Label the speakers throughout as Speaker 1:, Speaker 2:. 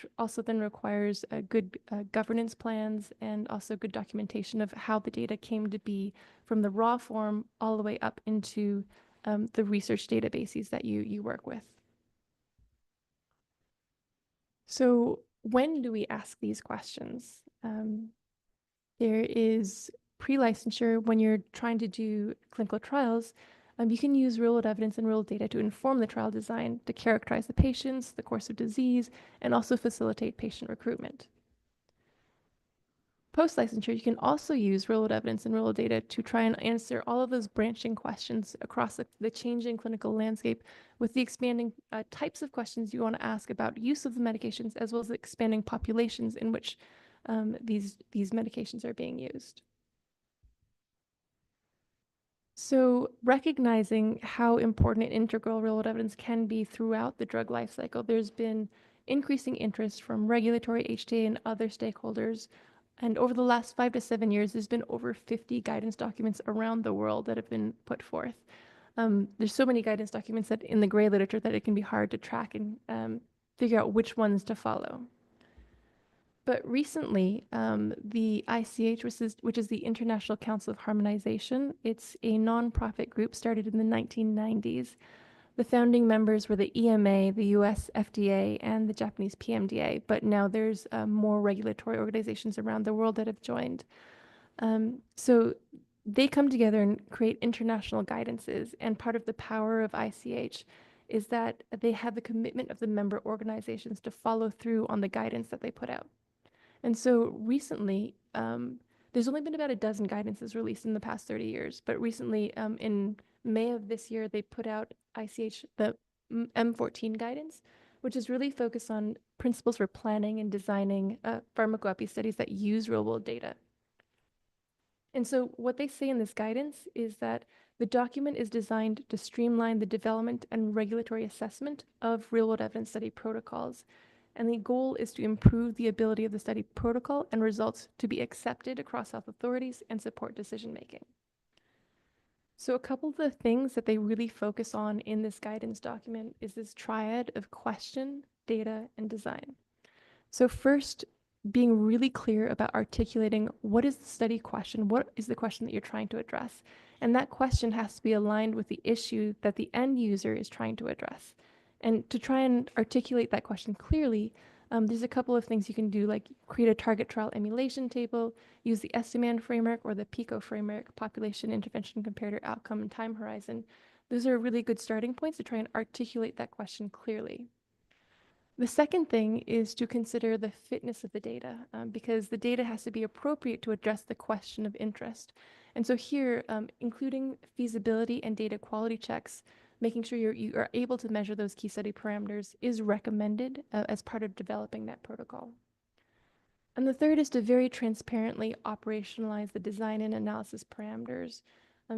Speaker 1: which also then requires good governance plans and also good documentation of how the data came to be from the raw form all the way up into the research databases that you work with. So when do we ask these questions? There is pre-licensure when you're trying to do clinical trials. You can use real-world evidence and real data to inform the trial design, to characterize the patients, the course of disease, and also facilitate patient recruitment. Post-licensure, you can also use real-world evidence and real-world data to try and answer all of those branching questions across the changing clinical landscape with the expanding types of questions you want to ask about use of the medications, as well as the expanding populations in which these medications are being used. So recognizing how important and integral real-world evidence can be throughout the drug life cycle, there's been increasing interest from regulatory, HTA, and other stakeholders. And over the last 5 to 7 years, there's been over 50 guidance documents around the world that have been put forth. There's so many guidance documents that in the gray literature that it can be hard to track and figure out which ones to follow. But recently, the ICH, which is the International Council of Harmonization, it's a nonprofit group started in the 1990s. The founding members were the EMA, the US FDA, and the Japanese PMDA, but now there's more regulatory organizations around the world that have joined. So they come together and create international guidances, and part of the power of ICH is that they have the commitment of the member organizations to follow through on the guidance that they put out. And so recently, there's only been about a dozen guidances released in the past 30 years, but recently in May of this year, they put out ICH, the M14 guidance, which is really focused on principles for planning and designing pharmacoepi studies that use real-world data. And so what they say in this guidance is that the document is designed to streamline the development and regulatory assessment of real-world evidence study protocols. And the goal is to improve the ability of the study protocol and results to be accepted across health authorities and support decision-making. So a couple of the things that they really focus on in this guidance document is this triad of question, data, and design. So first, being really clear about articulating what is the study question, what is the question that you're trying to address. And that question has to be aligned with the issue that the end user is trying to address. And to try and articulate that question clearly, there's a couple of things you can do, like create a target trial emulation table, use the estimand framework or the PICO framework, population, intervention, comparator, outcome, and time horizon. Those are really good starting points to try and articulate that question clearly. The second thing is to consider the fitness of the data, because the data has to be appropriate to address the question of interest. And so here, including feasibility and data quality checks, making sure you are able to measure those key study parameters is recommended as part of developing that protocol. And the third is to very transparently operationalize the design and analysis parameters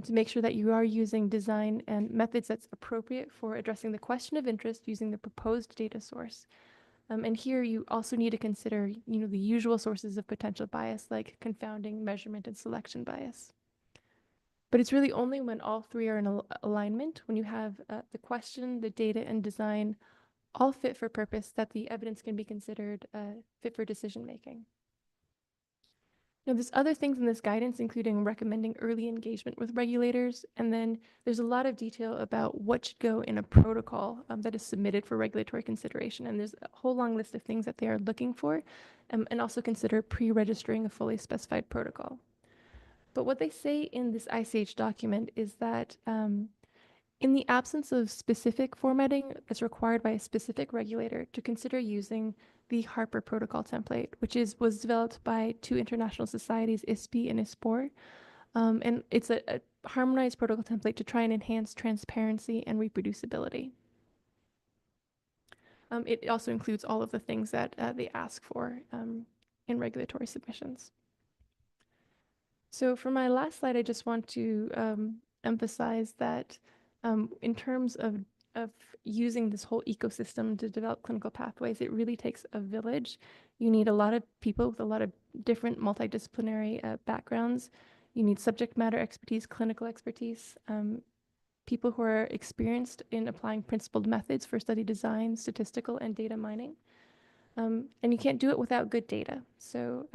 Speaker 1: to make sure that you are using design and methods that's appropriate for addressing the question of interest using the proposed data source. And here you also need to consider, the usual sources of potential bias like confounding, measurement, and selection bias. But it's really only when all three are in alignment, when you have the question, the data, and design all fit for purpose, that the evidence can be considered fit for decision making. Now, there's other things in this guidance, including recommending early engagement with regulators, and then there's a lot of detail about what should go in a protocol that is submitted for regulatory consideration, and there's a whole long list of things that they are looking for, and also consider pre-registering a fully specified protocol. But what they say in this ICH document is that in the absence of specific formatting that's required by a specific regulator, to consider using the Harper protocol template, which was developed by two international societies, ISPI and ISPOR. And it's a harmonized protocol template to try and enhance transparency and reproducibility. It also includes all of the things that they ask for in regulatory submissions. So for my last slide, I just want to emphasize that in terms of using this whole ecosystem to develop clinical pathways, it really takes a village. You need a lot of people with a lot of different multidisciplinary backgrounds. You need subject matter expertise, clinical expertise, people who are experienced in applying principled methods for study design, statistical, and data mining. And you can't do it without good data. So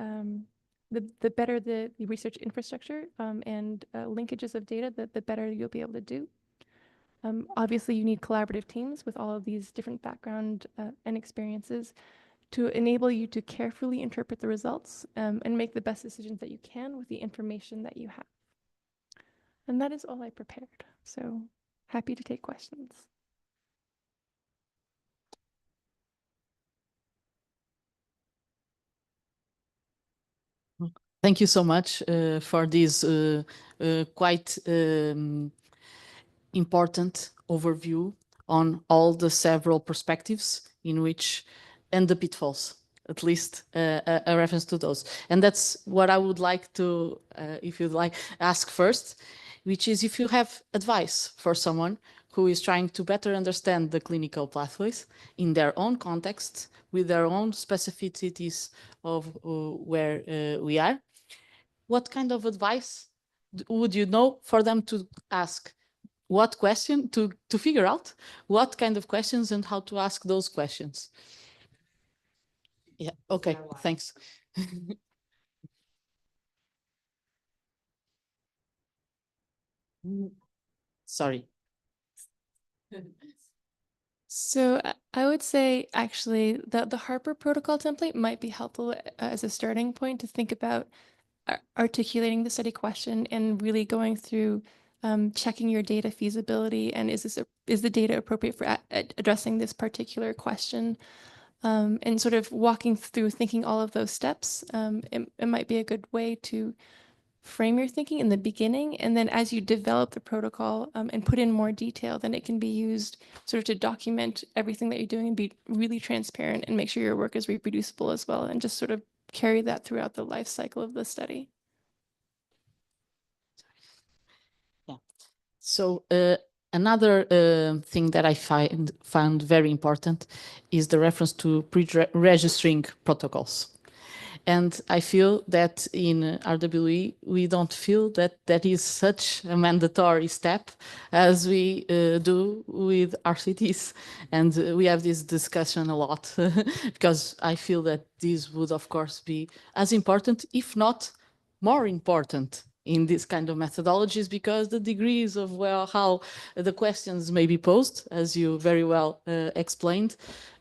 Speaker 1: the better the research infrastructure and linkages of data, the better you'll be able to do. Obviously, you need collaborative teams with all of these different background and experiences to enable you to carefully interpret the results and make the best decisions that you can with the information that you have. And that is all I prepared. So happy to take questions.
Speaker 2: Thank you so much for this quite important overview on all the several perspectives in which, and the pitfalls, at least a reference to those. And that's what I would like to, if you'd like, ask first, which is if you have advice for someone who is trying to better understand the clinical pathways in their own context, with their own specificities of where we are, what kind of advice would you know for them to ask? What question to figure out what kind of questions and how to ask those questions? Yeah, okay, thanks. Sorry.
Speaker 1: So I would say actually the Harper protocol template might be helpful as a starting point to think about articulating the study question and really going through checking your data feasibility and is the data appropriate for addressing this particular question, and sort of walking through thinking all of those steps. It might be a good way to frame your thinking in the beginning, and then as you develop the protocol and put in more detail, then it can be used sort of to document everything that you're doing and be really transparent and make sure your work is reproducible as well, and just sort of carry that throughout the life cycle of the study.
Speaker 2: Yeah. So another thing that I found very important is the reference to pre-registering protocols. And I feel that in RWE, we don't feel that that is such a mandatory step as we do with RCTs. And we have this discussion a lot because I feel that this would, of course, be as important, if not more important in this kind of methodologies, because the degrees of how the questions may be posed, as you very well explained,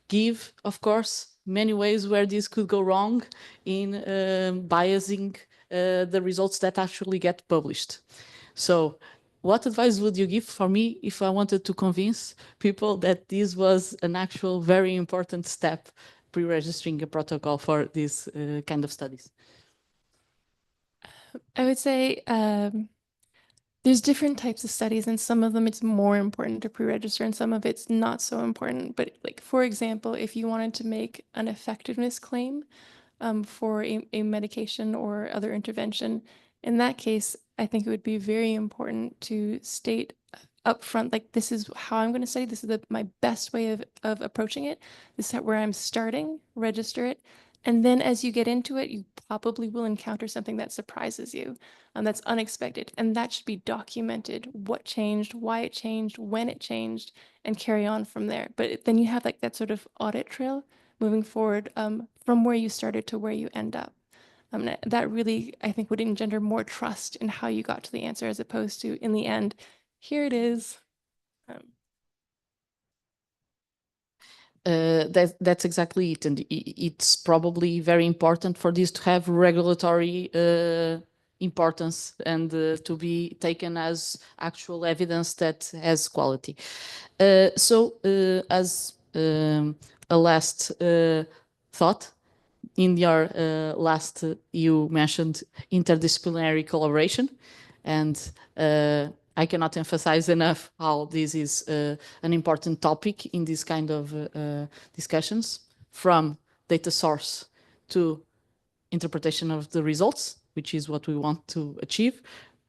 Speaker 2: give, of course, many ways where this could go wrong in biasing the results that actually get published. So what advice would you give for me if I wanted to convince people that this was an actual very important step, pre-registering a protocol for this kind of studies?
Speaker 1: I would say there's different types of studies, and some of them it's more important to pre-register, and some of it's not so important. But like, for example, if you wanted to make an effectiveness claim for a medication or other intervention, in that case, I think it would be very important to state upfront, like, this is how I'm going to study. This is my best way of approaching it. This is where I'm starting, register it. And then as you get into it, you probably will encounter something that surprises you, that's unexpected. And that should be documented, what changed, why it changed, when it changed, and carry on from there. But then you have like that sort of audit trail moving forward from where you started to where you end up. That really, I think, would engender more trust in how you got to the answer as opposed to, in the end, here it is.
Speaker 2: That's exactly it. And it's probably very important for this to have regulatory importance and to be taken as actual evidence that has quality. So as a last thought, in your last, you mentioned interdisciplinary collaboration, and I cannot emphasize enough how this is an important topic in this kind of discussions, from data source to interpretation of the results, which is what we want to achieve,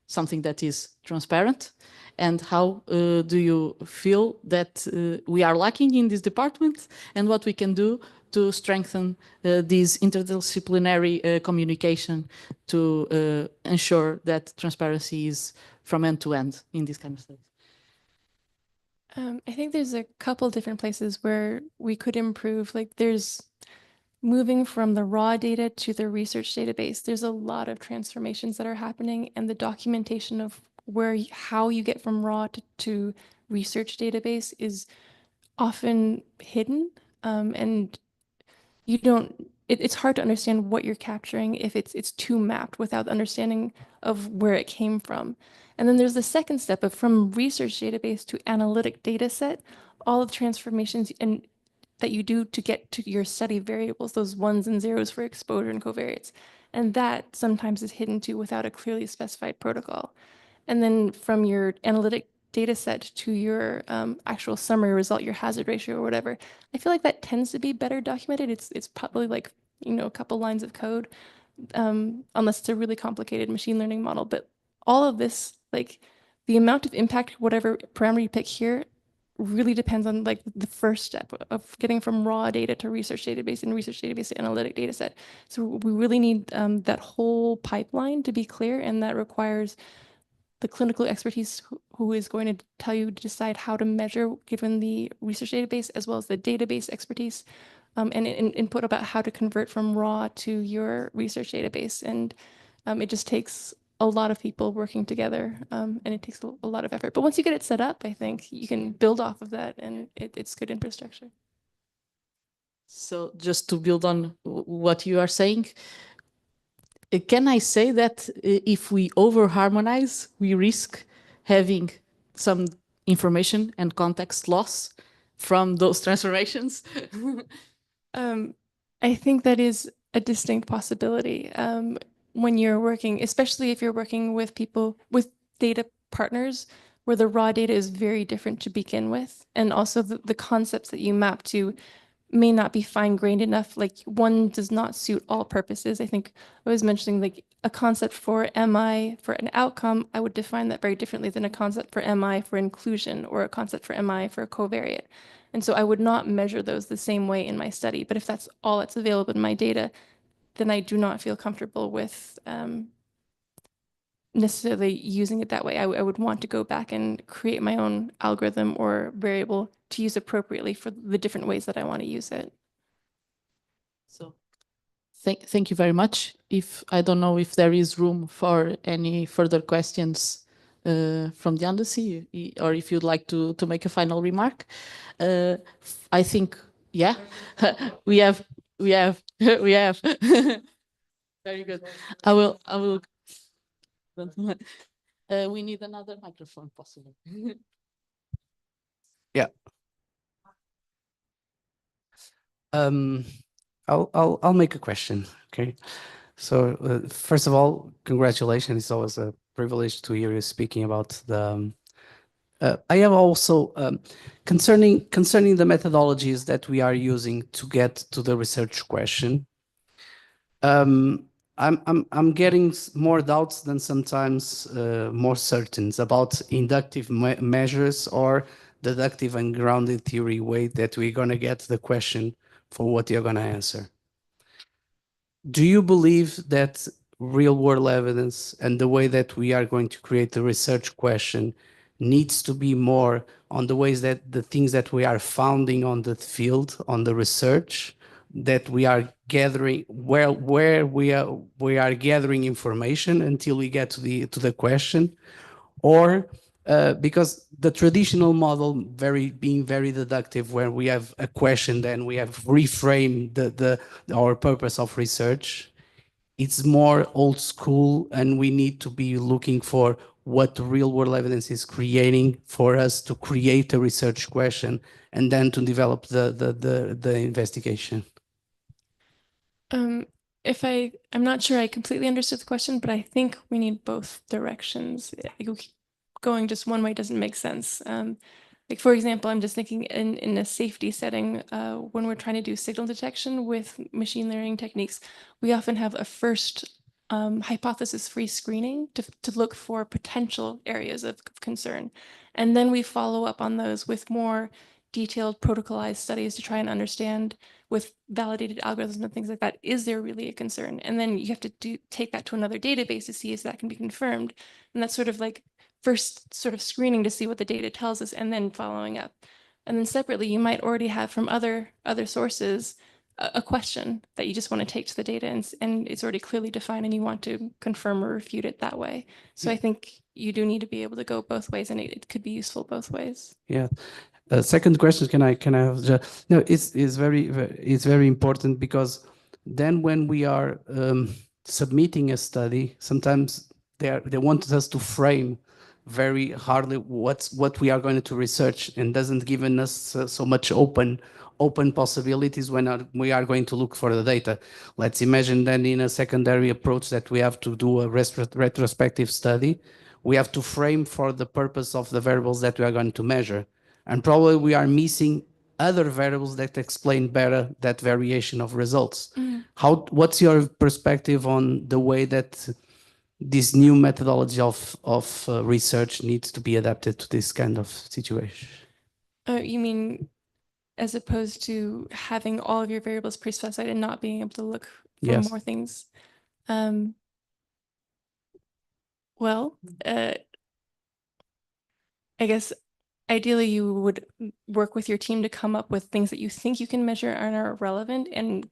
Speaker 2: something that is transparent. And how do you feel that we are lacking in this department, and what we can do to strengthen this interdisciplinary communication to ensure that transparency is from end to end in this kind of studies?
Speaker 1: I think there's a couple different places where we could improve. Like there's moving from the raw data to the research database, there's a lot of transformations that are happening, and the documentation of how you get from raw to research database is often hidden. And you don't, it's hard to understand what you're capturing if it's too mapped without understanding of where it came from. And then there's the second step of from research database to analytic data set, all of the transformations and that you do to get to your study variables, those ones and zeros for exposure and covariates. And that sometimes is hidden too without a clearly specified protocol. And then from your analytic data set to your actual summary result, your hazard ratio or whatever, I feel like that tends to be better documented. It's probably like, a couple lines of code, unless it's a really complicated machine learning model. But all of this, like the amount of impact, whatever parameter you pick here, really depends on like the first step of getting from raw data to research database and research database to analytic data set. So we really need that whole pipeline to be clear, and that requires the clinical expertise who is going to tell you to decide how to measure given the research database, as well as the database expertise, and input about how to convert from raw to your research database. And it just takes a lot of people working together, and it takes a lot of effort. But once you get it set up, I think you can build off of that, and it's good infrastructure.
Speaker 2: So just to build on what you are saying, can I say that if we over harmonize, we risk having some information and context loss from those transformations?
Speaker 1: Um, I think that is a distinct possibility when you're working, especially if you're working with people with data partners where the raw data is very different to begin with. And also the concepts that you map to may not be fine-grained enough. Like one does not suit all purposes. I think I was mentioning like a concept for MI for an outcome, I would define that very differently than a concept for MI for inclusion or a concept for MI for a covariate. And so I would not measure those the same way in my study. But if that's all that's available in my data, then I do not feel comfortable with necessarily using it that way. I would want to go back and create my own algorithm or variable to use appropriately for the different ways that I want to use it.
Speaker 2: So thank you very much. If I don't know if there is room for any further questions from the embassy, or if you'd like to make a final remark. I think, yeah, we have, we have. Very good. I will. We need another microphone, possibly.
Speaker 3: Yeah. I'll make a question. Okay. So first of all, congratulations. It's always a privilege to hear you speaking about the. I have also concerning the methodologies that we are using to get to the research question. I'm getting more doubts than sometimes more certains about inductive measures or deductive and grounded theory way that we're going to get the question for what you're going to answer. Do you believe that real world evidence and the way that we are going to create the research question needs to be more on the ways that the things that we are founding on the field, on the research, that we are gathering, where we are gathering information until we get to the question, or because the traditional model being very deductive, where we have a question, then we have reframed our purpose of research. It's more old school, and we need to be looking for what real world evidence is creating for us to create a research question and then to develop the investigation.
Speaker 1: I'm not sure I completely understood the question, but I think we need both directions. Going just one way doesn't make sense. Like for example, I'm just thinking in a safety setting, when we're trying to do signal detection with machine learning techniques, we often have a first hypothesis-free screening to look for potential areas of concern. And then we follow up on those with more detailed protocolized studies to try and understand with validated algorithms and things like that, is there really a concern? And then you have to take that to another database to see if that can be confirmed. And that's sort of like first sort of screening to see what the data tells us and then following up. And then separately, you might already have from other sources a question that you just want to take to the data, and it's already clearly defined, and you want to confirm or refute it that way. So I think you do need to be able to go both ways, and it could be useful both ways.
Speaker 3: Yeah. Second question, can I have no, it's very important, because then when we are submitting a study, sometimes they want us to frame very hardly what we are going to research, and doesn't give us so much open possibilities when we are going to look for the data. Let's imagine then in a secondary approach that we have to do a retrospective study. We have to frame for the purpose of the variables that we are going to measure. And probably we are missing other variables that explain better that variation of results. What's your perspective on the way that this new methodology of research needs to be adapted to this kind of situation?
Speaker 1: You mean as opposed to having all of your variables pre-specified and not being able to look for
Speaker 3: Yes.
Speaker 1: more things? Well, I guess ideally you would work with your team to come up with things that you think you can measure and are relevant, and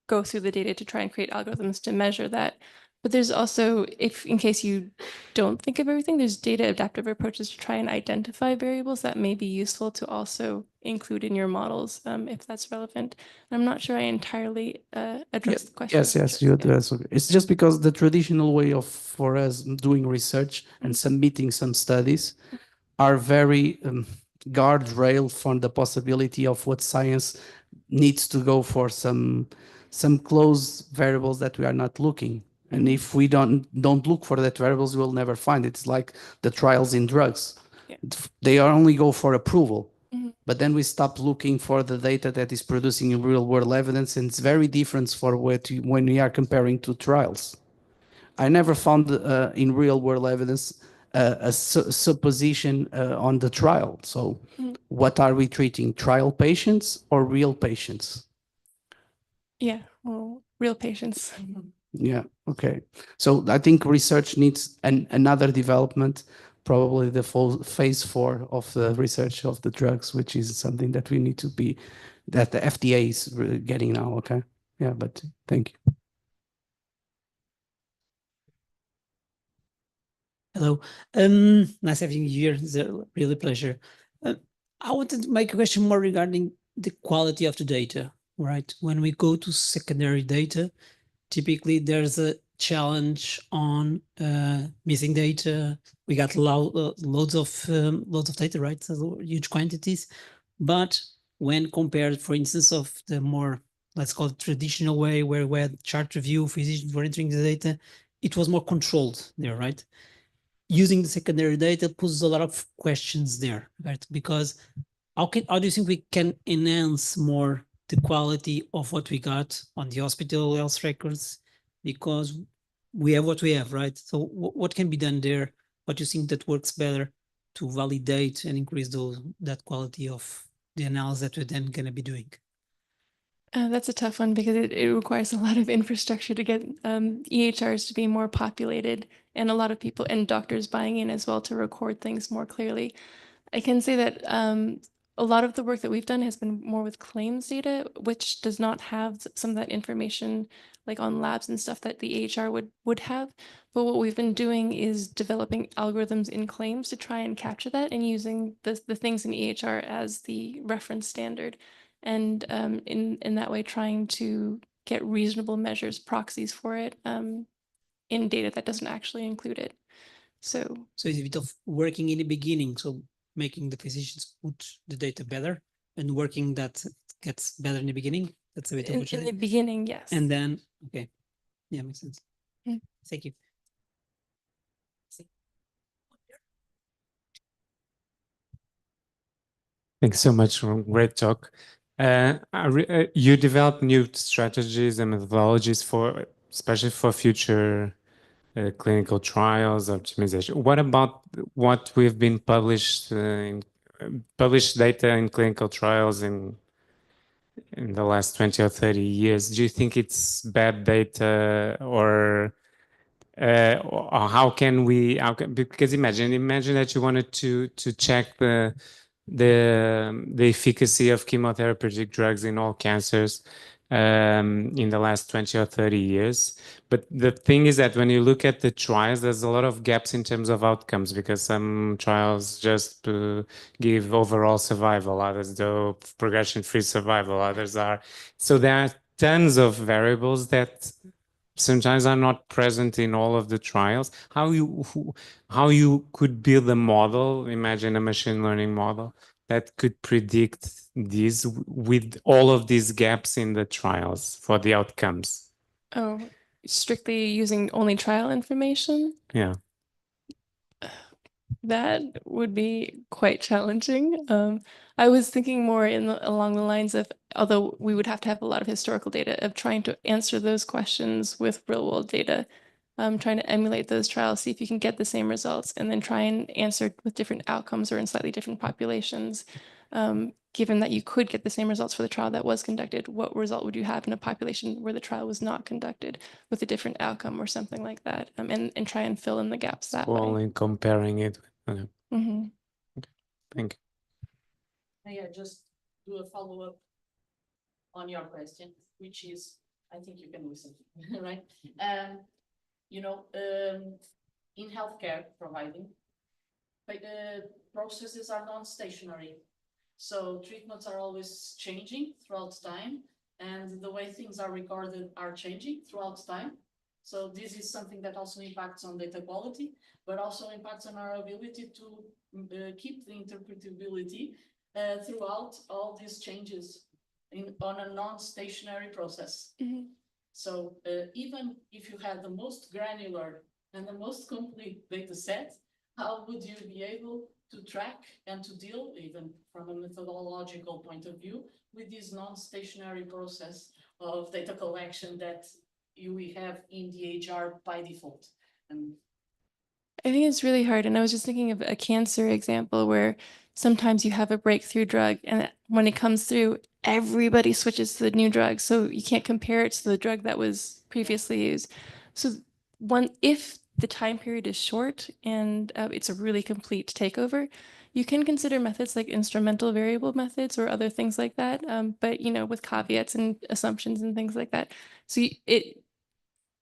Speaker 1: go through the data to try and create algorithms to measure that. But there's also, if in case you don't think of everything, there's data adaptive approaches to try and identify variables that may be useful to also include in your models, if that's relevant. I'm not sure I entirely addressed the question.
Speaker 3: Yes, you address. It's just because the traditional way for us doing research and submitting some studies are very guardrail from the possibility of what science needs to go for some closed variables that we are not looking. And if we don't look for that variables, we'll never find it. It's like the trials in drugs.
Speaker 1: Yeah.
Speaker 3: They only go for approval. But then we stop looking for the data that is producing real world evidence, and it's very different for when we are comparing two trials. I never found in real world evidence a supposition on the trial. So what are we treating? Trial patients or real patients?
Speaker 1: Yeah, well, real patients.
Speaker 3: Yeah, okay. So I think research needs another development, probably the phase 4 of the research of the drugs, which is something that we need to be, that the FDA is getting now, okay? Yeah, but thank you.
Speaker 4: Hello. Nice having you here. It's a really pleasure. I wanted to make a question more regarding the quality of the data, right? When we go to secondary data, typically there's a challenge on missing data. We got loads of data, right? So huge quantities. But when compared, for instance, of the more, let's call it traditional way, where we had chart review, physicians were entering the data, it was more controlled there, right? Using the secondary data poses a lot of questions there, right? Because how do you think we can enhance more the quality of what we got on the hospital health records? Because we have what we have, right? So what can be done there? What do you think that works better to validate and increase that quality of the analysis that we're then going to be doing?
Speaker 1: That's a tough one, because it requires a lot of infrastructure to get EHRs to be more populated, and a lot of people and doctors buying in as well to record things more clearly. I can say that a lot of the work that we've done has been more with claims data, which does not have some of that information like on labs and stuff that the EHR would have. But what we've been doing is developing algorithms in claims to try and capture that, and using the things in EHR as the reference standard. And in that way, trying to get reasonable measures, proxies for it in data that doesn't actually include it. So
Speaker 4: it's a bit of working in the beginning, so making the physicians put the data better, and working that gets better in the beginning. That's a bit of
Speaker 1: in the beginning, yes.
Speaker 4: And then, okay, yeah, makes sense. Thank you.
Speaker 5: Thanks so much. Great talk. You develop new strategies and methodologies especially for future clinical trials optimization. What about what we've been published data in clinical trials in the last 20 or 30 years? Do you think it's bad data, or how can we? Because imagine that you wanted to check the efficacy of chemotherapeutic drugs in all cancers. in the last 20 or 30 years. But the thing is that when you look at the trials, there's a lot of gaps in terms of outcomes, because some trials just give overall survival, others do progression-free survival, others are. So there are tons of variables that sometimes are not present in all of the trials. How you could build a model, imagine a machine learning model that could predict these with all of these gaps in the trials for the outcomes.
Speaker 1: Oh, strictly using only trial information?
Speaker 5: Yeah.
Speaker 1: That would be quite challenging. I was thinking more along the lines of, although we would have to have a lot of historical data, of trying to answer those questions with real world data, trying to emulate those trials, see if you can get the same results, and then try and answer with different outcomes or in slightly different populations. Given that you could get the same results for the trial that was conducted, what result would you have in a population where the trial was not conducted with a different outcome or something like that, and try and fill in the gaps that way.
Speaker 5: Only comparing it.
Speaker 1: Mhm.
Speaker 5: Thank you.
Speaker 2: May I just do a follow-up on your question, which is, I think you can listen, right? You know, in healthcare providing, processes are non-stationary. So treatments are always changing throughout time, and the way things are recorded are changing throughout time. So this is something that also impacts on data quality, but also impacts on our ability to keep the interpretability throughout all these changes on a non-stationary process.
Speaker 1: Mhm.
Speaker 2: So even if you had the most granular and the most complete data set, how would you be able to track and to deal, even from a methodological point of view, with this non-stationary process of data collection that we have in the HR by default? And
Speaker 1: I think it's really hard. And I was just thinking of a cancer example where sometimes you have a breakthrough drug, and when it comes through, everybody switches to the new drug. So you can't compare it to the drug that was previously used. So if the time period is short and it's a really complete takeover, you can consider methods like instrumental variable methods or other things like that. But with caveats and assumptions and things like that. So it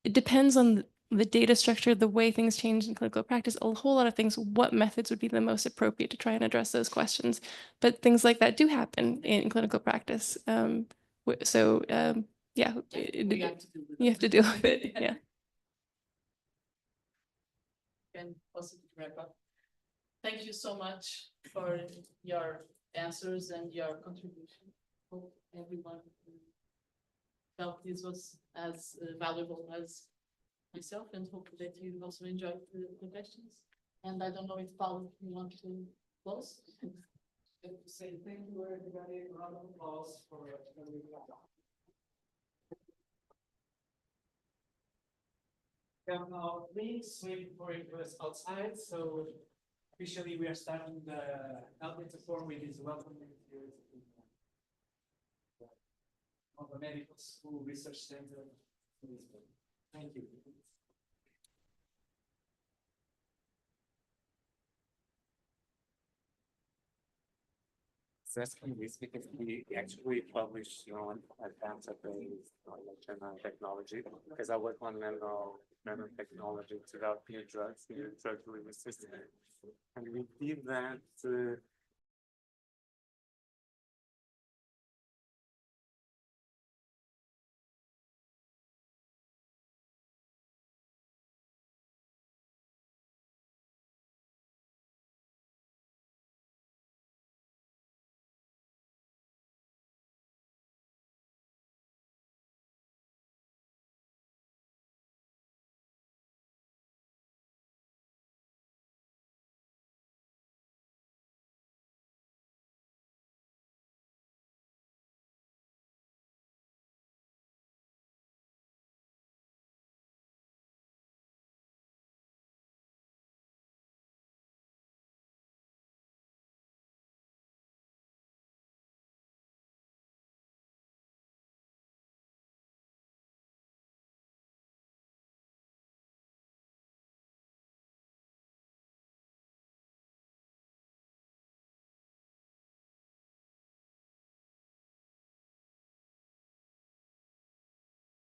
Speaker 1: depends on the data structure, the way things change in clinical practice, a whole lot of things, what methods would be the most appropriate to try and address those questions. But things like that do happen in clinical practice. Yeah,
Speaker 2: we have to deal with
Speaker 1: you have to deal with it. Yeah.
Speaker 2: Can possibly wrap up. Thank you so much for your answers and your contribution. Hope everyone felt this was as valuable as myself, and hope that you also enjoyed the questions. And I don't know if Paulo, you want to close?
Speaker 3: Say thank you, everybody. A round of applause for now. Please wait for it was outside. So officially, we are starting the Albert Forum with his welcome here of the Medical School Research Center. Thank you.
Speaker 5: That's this because we actually publish on advanced technology, because I work on nanotechnology to develop new drugs, new drug delivery systems. And we did that